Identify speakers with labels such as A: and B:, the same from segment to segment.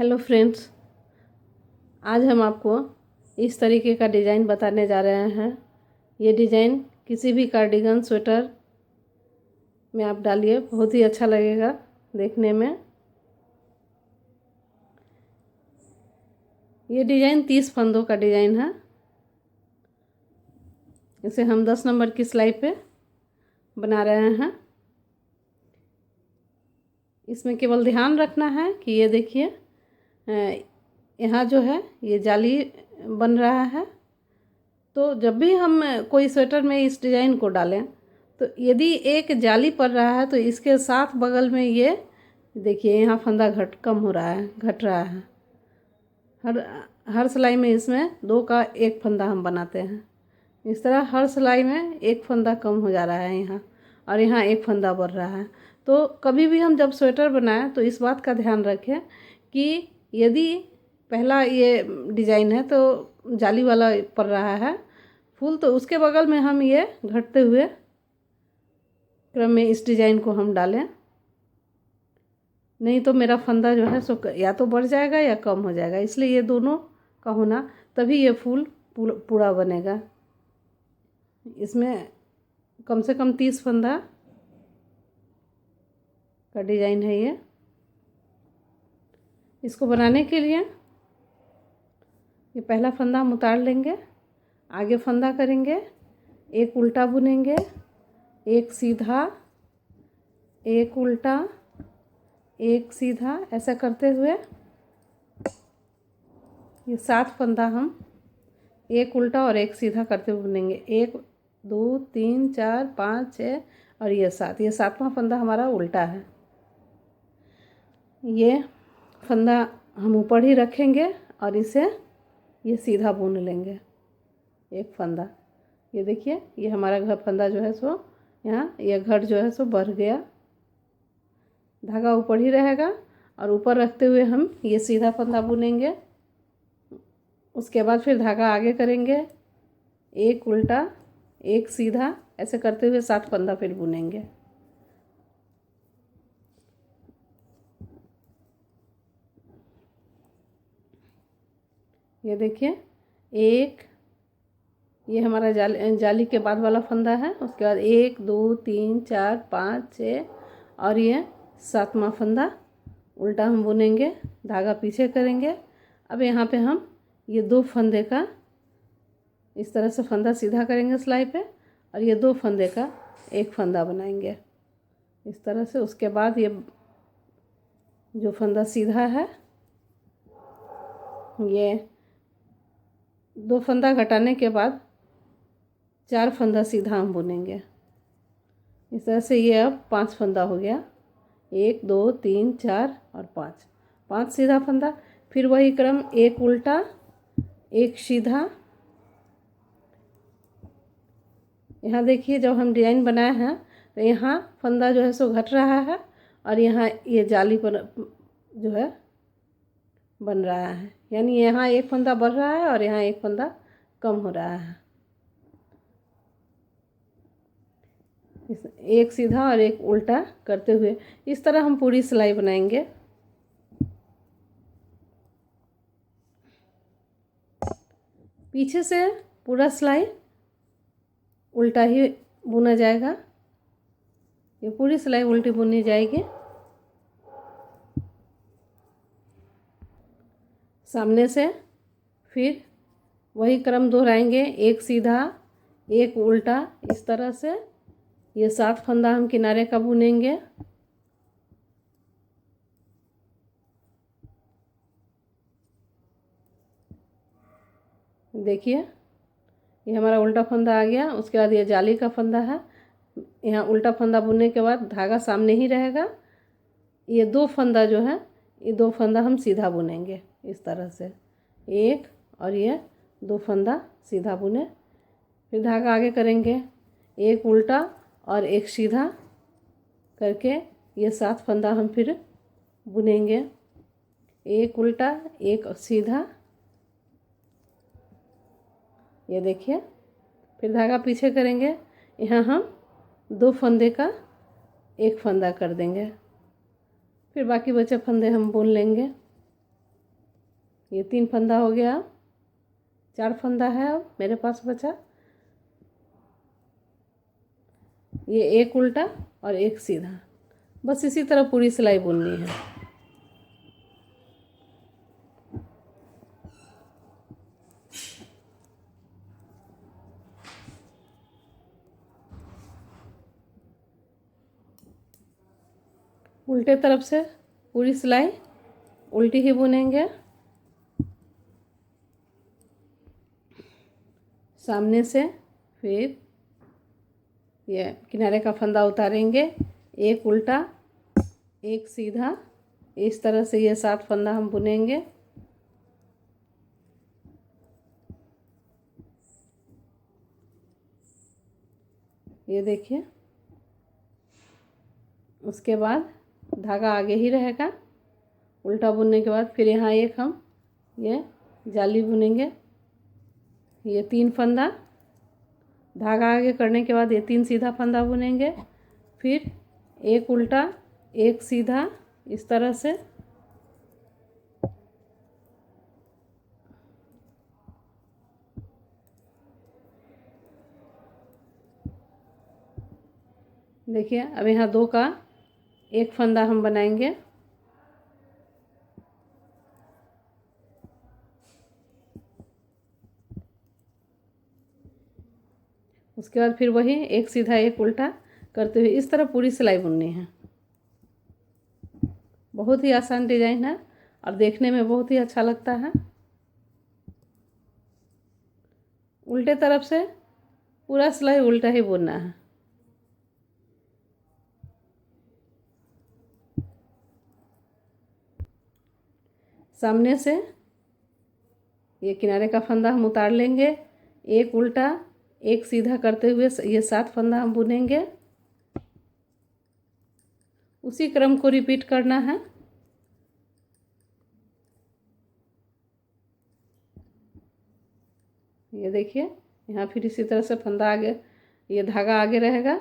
A: Hello friends, आज हम आपको इस तरीके का डिज़ाइन बताने जा रहे हैं। ये डिज़ाइन किसी भी कार्डिगन स्वेटर में आप डालिए, बहुत ही अच्छा लगेगा देखने में। ये डिज़ाइन 30 फंदों का डिज़ाइन है। इसे हम 10 नंबर की सिलाई पे बना रहे हैं। इसमें केवल ध्यान रखना है कि ये देखिए, यहाँ जो है ये जाली बन रहा है। तो जब भी हम कोई स्वेटर में इस डिज़ाइन को डालें तो यदि एक जाली पड़ रहा है तो इसके साथ बगल में ये देखिए, यहाँ फंदा घट रहा है। हर सिलाई में इसमें 2 का 1 फंदा हम बनाते हैं। इस तरह हर सिलाई में 1 फंदा कम हो जा रहा है यहाँ, और यहाँ 1 फंदा बढ़ रहा है। तो कभी भी हम जब स्वेटर बनाएं तो इस बात का ध्यान रखें कि यदि पहला ये डिज़ाइन है तो जाली वाला पड़ रहा है फूल, तो उसके बगल में हम ये घटते हुए क्रम में इस डिज़ाइन को हम डालें। नहीं तो मेरा फंदा जो है सो या तो बढ़ जाएगा या कम हो जाएगा। इसलिए ये दोनों का होना, तभी ये फूल पूरा बनेगा। इसमें कम से कम 30 फंदा का डिज़ाइन है ये। इसको बनाने के लिए ये पहला फंदा हम उतार लेंगे, आगे फंदा करेंगे, एक उल्टा बुनेंगे, एक सीधा, एक उल्टा, एक सीधा, ऐसा करते हुए ये 7 फंदा हम एक उल्टा और एक सीधा करते हुए बुनेंगे। 1 2 3 4 5 6 और ये 7। ये 7वां फंदा हमारा उल्टा है। ये फंदा हम ऊपर ही रखेंगे और इसे ये सीधा बुन लेंगे एक फंदा। ये देखिए, ये हमारा फंदा जो है सो यहाँ ये घट जो है सो बढ़ गया। धागा ऊपर ही रहेगा और ऊपर रखते हुए हम ये सीधा फंदा बुनेंगे। उसके बाद फिर धागा आगे करेंगे, एक उल्टा, एक सीधा, ऐसे करते हुए 7 फंदा फिर बुनेंगे। ये देखिए, ये हमारा जाली के बाद वाला फंदा है। उसके बाद 1 2 3 4 5 6 और ये 7वां फंदा उल्टा हम बुनेंगे, धागा पीछे करेंगे। अब यहाँ पे हम ये 2 फंदे का इस तरह से फंदा सीधा करेंगे सिलाई पे, और ये 2 फंदे का 1 फंदा बनाएंगे इस तरह से। उसके बाद ये जो फंदा सीधा है, ये 2 फंदा घटाने के बाद 4 फंदा सीधा हम बुनेंगे इस तरह से। ये अब 5 फंदा हो गया, 1 2 3 4 और 5 सीधा फंदा। फिर वही क्रम, एक उल्टा, एक सीधा। यहाँ देखिए, जब हम डिज़ाइन बनाए हैं तो यहाँ फंदा जो है सो घट रहा है और यहाँ ये जाली पर जो है बन रहा है। यानी यहाँ 1 फंदा बढ़ रहा है और यहाँ 1 फंदा कम हो रहा है। एक सीधा और एक उल्टा करते हुए इस तरह हम पूरी सिलाई बनाएंगे। पीछे से पूरा सिलाई उल्टा ही बुना जाएगा। ये पूरी सिलाई उल्टी बुनी जाएगी। सामने से फिर वही क्रम दोहराएंगे, एक सीधा, एक उल्टा, इस तरह से ये 7 फंदा हम किनारे का बुनेंगे। देखिए, ये हमारा उल्टा फंदा आ गया। उसके बाद ये जाली का फंदा है। यहाँ उल्टा फंदा बुनने के बाद धागा सामने ही रहेगा। ये 2 फंदा जो है, ये 2 फंदा हम सीधा बुनेंगे इस तरह से, एक और ये 2 फंदा सीधा बुने। फिर धागा आगे करेंगे, एक उल्टा और एक सीधा करके ये 7 फंदा हम फिर बुनेंगे, एक उल्टा, एक सीधा। ये देखिए, फिर धागा पीछे करेंगे, यहाँ हम 2 फंदे का 1 फंदा कर देंगे। फिर बाकी बचे फंदे हम बुन लेंगे। ये 3 फंदा हो गया, 4 फंदा है अब मेरे पास बचा। ये एक उल्टा और एक सीधा, बस इसी तरह पूरी सिलाई बुननी है। उल्टे तरफ से पूरी सिलाई उल्टी ही बुनेंगे। सामने से फिर ये किनारे का फंदा उतारेंगे, एक उल्टा एक सीधा, इस तरह से ये 7 फंदा हम बुनेंगे। ये देखिए, उसके बाद धागा आगे ही रहेगा। उल्टा बुनने के बाद फिर यहाँ एक हम ये जाली बुनेंगे। ये 3 फंदा, धागा आगे करने के बाद ये 3 सीधा फंदा बुनेंगे, फिर एक उल्टा एक सीधा, इस तरह से। देखिए, अब यहाँ 2 का एक फंदा हम बनाएंगे। उसके बाद फिर वही एक सीधा एक उल्टा करते हुए इस तरह पूरी सिलाई बुननी है। बहुत ही आसान डिजाइन है और देखने में बहुत ही अच्छा लगता है। उल्टे तरफ से पूरा सिलाई उल्टा ही बुनना है। सामने से ये किनारे का फंदा हम उतार लेंगे, एक उल्टा एक सीधा करते हुए ये 7 फंदा हम बुनेंगे। उसी क्रम को रिपीट करना है। ये देखिए, यहाँ फिर इसी तरह से फंदा आगे, ये धागा आगे रहेगा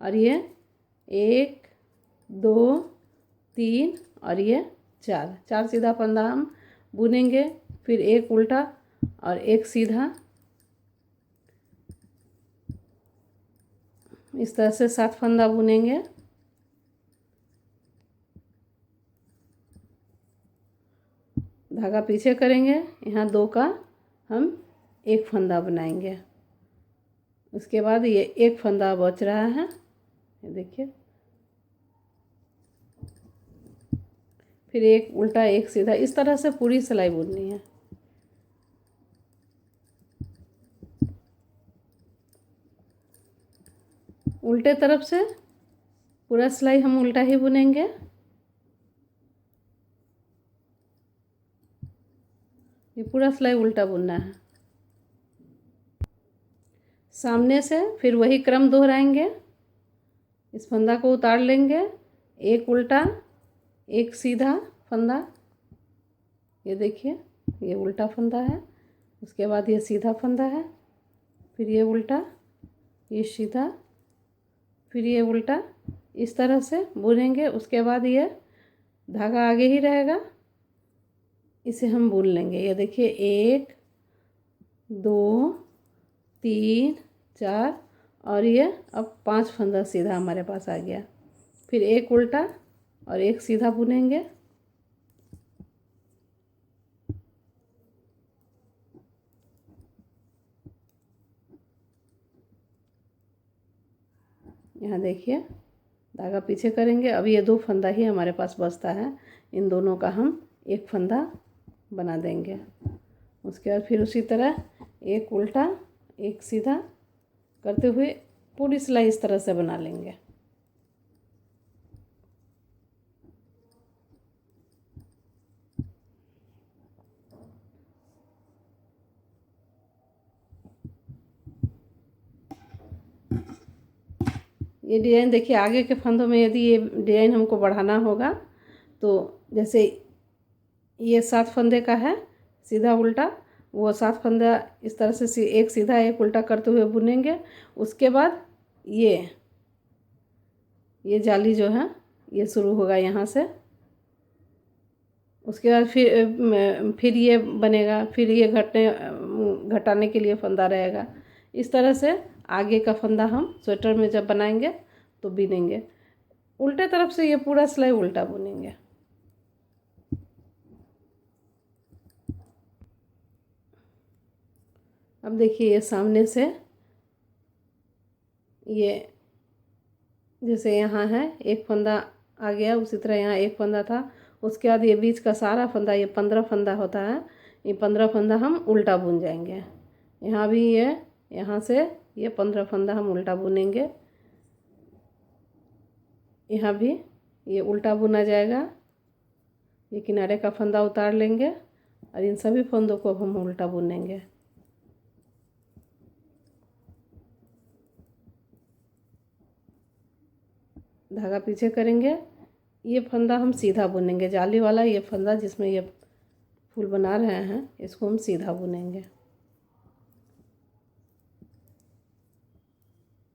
A: और ये 1 2 3 और ये 4 सीधा फंदा हम बुनेंगे, फिर एक उल्टा और एक सीधा, इस तरह से 7 फंदा बुनेंगे। धागा पीछे करेंगे, यहाँ 2 का हम एक फंदा बनाएंगे। उसके बाद ये एक फंदा बच रहा है, ये देखिए, फिर एक उल्टा एक सीधा, इस तरह से पूरी सिलाई बुननी है। उल्टे तरफ से पूरा सिलाई हम उल्टा ही बुनेंगे। ये पूरा सिलाई उल्टा बुनना है। सामने से फिर वही क्रम दोहराएंगे। इस फंदा को उतार लेंगे, एक उल्टा एक सीधा फंदा, ये देखिए, ये उल्टा फंदा है। उसके बाद ये सीधा फंदा है, फिर ये उल्टा, ये सीधा, फिर ये उल्टा, इस तरह से बुनेंगे। उसके बाद ये धागा आगे ही रहेगा, इसे हम बुन लेंगे। ये देखिए, 1 2 3 4 और ये अब 5 फंदा सीधा हमारे पास आ गया। फिर एक उल्टा और एक सीधा बुनेंगे। यहाँ देखिए, धागा पीछे करेंगे। अब ये 2 फंदा ही हमारे पास बचता है, इन दोनों का हम एक फंदा बना देंगे। उसके बाद फिर उसी तरह एक उल्टा एक सीधा करते हुए पूरी सिलाई इस तरह से बना लेंगे। ये डिज़ाइन देखिए, आगे के फंदों में यदि ये डिज़ाइन हमको बढ़ाना होगा तो जैसे ये 7 फंदे का है सीधा उल्टा, वो 7 फंदा इस तरह से एक सीधा एक उल्टा करते हुए बुनेंगे। उसके बाद ये जाली जो है ये शुरू होगा यहाँ से, उसके बाद फिर ये बनेगा, फिर ये घटाने के लिए फंदा रहेगा। इस तरह से आगे का फंदा हम स्वेटर में जब बनाएंगे तो बिनेंगे। उल्टे तरफ से ये पूरा सिलाई उल्टा बुनेंगे। अब देखिए ये सामने से ये जैसे यहाँ है एक फंदा आ गया, उसी तरह यहाँ एक फंदा था। उसके बाद ये बीच का सारा फंदा, ये 15 फंदा होता है, ये 15 फंदा हम उल्टा बुन जाएंगे। यहाँ भी ये यहाँ से ये 15 फंदा हम उल्टा बुनेंगे। यहाँ भी ये उल्टा बुना जाएगा। ये किनारे का फंदा उतार लेंगे और इन सभी फंदों को हम उल्टा बुनेंगे। धागा पीछे करेंगे। ये फंदा हम सीधा बुनेंगे, जाली वाला ये फंदा जिसमें ये फूल बना रहे हैं, इसको हम सीधा बुनेंगे।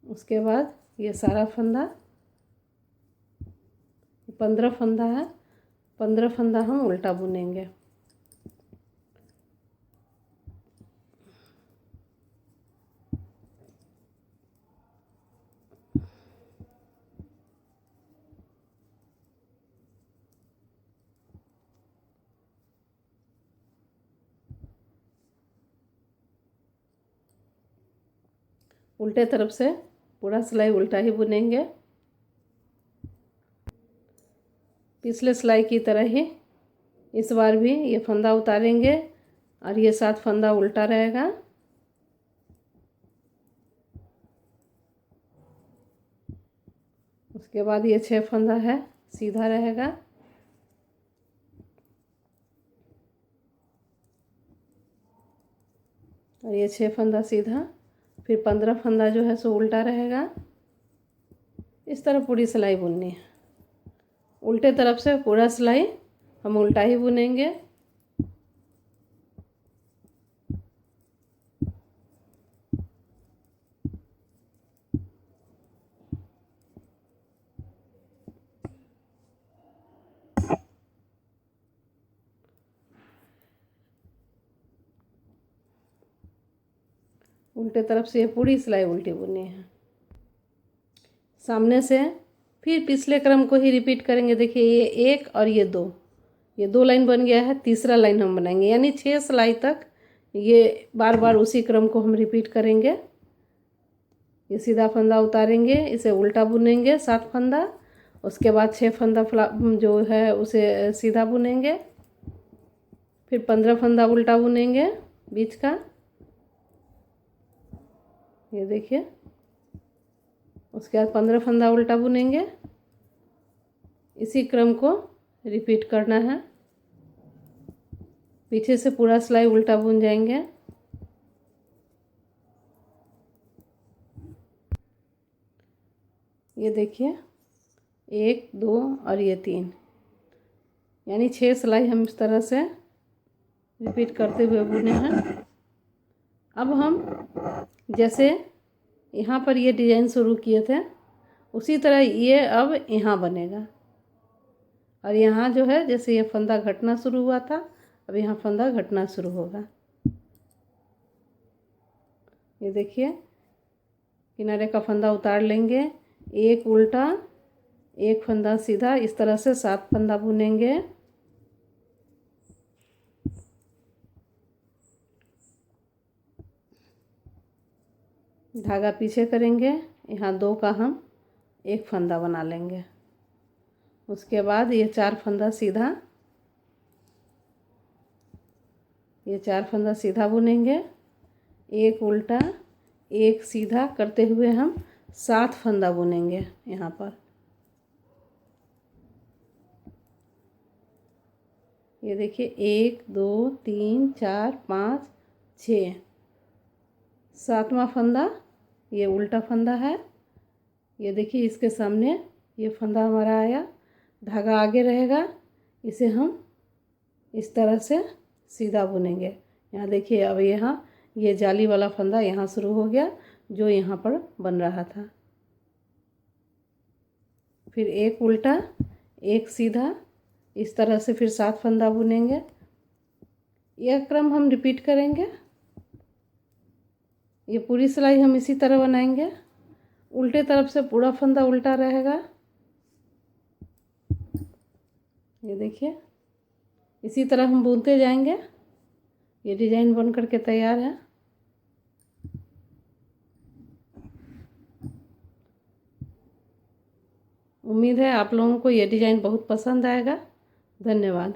A: उसके बाद ये सारा फंदा 15 फंदा है, 15 फंदा हम उल्टा बुनेंगे। उल्टे तरफ से पूरा सिलाई उल्टा ही बुनेंगे, पिछले सिलाई की तरह ही। इस बार भी ये फंदा उतारेंगे और ये 7 फंदा उल्टा रहेगा। उसके बाद ये 6 फंदा है सीधा रहेगा। और ये 6 फंदा सीधा, फिर 15 फंदा जो है सो उल्टा रहेगा। इस तरह पूरी सिलाई बुननी है। उल्टे तरफ से पूरा सिलाई हम उल्टा ही बुनेंगे। उल्टे तरफ से ये पूरी सिलाई उल्टी बुननी है। सामने से फिर पिछले क्रम को ही रिपीट करेंगे। देखिए ये 1 और ये 2, ये 2 लाइन बन गया है। तीसरा लाइन हम बनाएंगे, यानी 6 सिलाई तक ये बार बार उसी क्रम को हम रिपीट करेंगे। ये सीधा फंदा उतारेंगे, इसे उल्टा बुनेंगे 7 फंदा। उसके बाद 6 फंदा जो है उसे सीधा बुनेंगे। फिर 15 फंदा उल्टा बुनेंगे बीच का, ये देखिए। उसके बाद 15 फंदा उल्टा बुनेंगे। इसी क्रम को रिपीट करना है। पीछे से पूरा सिलाई उल्टा बुन जाएंगे। ये देखिए 1 2 और ये 3, यानी 6 सिलाई हम इस तरह से रिपीट करते हुए बुने हैं। अब हम जैसे यहाँ पर ये डिज़ाइन शुरू किए थे, उसी तरह ये अब यहाँ बनेगा। और यहाँ जो है जैसे ये फंदा घटना शुरू हुआ था, अब यहाँ फंदा घटना शुरू होगा। ये देखिए किनारे का फंदा उतार लेंगे, एक उल्टा एक फंदा सीधा, इस तरह से 7 फंदा बुनेंगे। धागा पीछे करेंगे, यहाँ 2 का हम एक फंदा बना लेंगे। उसके बाद ये 4 फंदा सीधा, ये 4 फंदा सीधा बुनेंगे। एक उल्टा एक सीधा करते हुए हम 7 फंदा बुनेंगे यहाँ पर। ये देखिए 1 2 3 4 5 6, 7वां फंदा ये उल्टा फंदा है। ये देखिए इसके सामने ये फंदा हमारा आया, धागा आगे रहेगा, इसे हम इस तरह से सीधा बुनेंगे। यहाँ देखिए अब यहाँ ये जाली वाला फंदा यहाँ शुरू हो गया जो यहाँ पर बन रहा था। फिर एक उल्टा एक सीधा, इस तरह से फिर 7 फंदा बुनेंगे। यह क्रम हम रिपीट करेंगे। ये पूरी सिलाई हम इसी तरह बनाएंगे। उल्टे तरफ से पूरा फंदा उल्टा रहेगा। ये देखिए, इसी तरह हम बुनते जाएंगे। ये डिज़ाइन बन करके तैयार है। उम्मीद है आप लोगों को ये डिज़ाइन बहुत पसंद आएगा। धन्यवाद।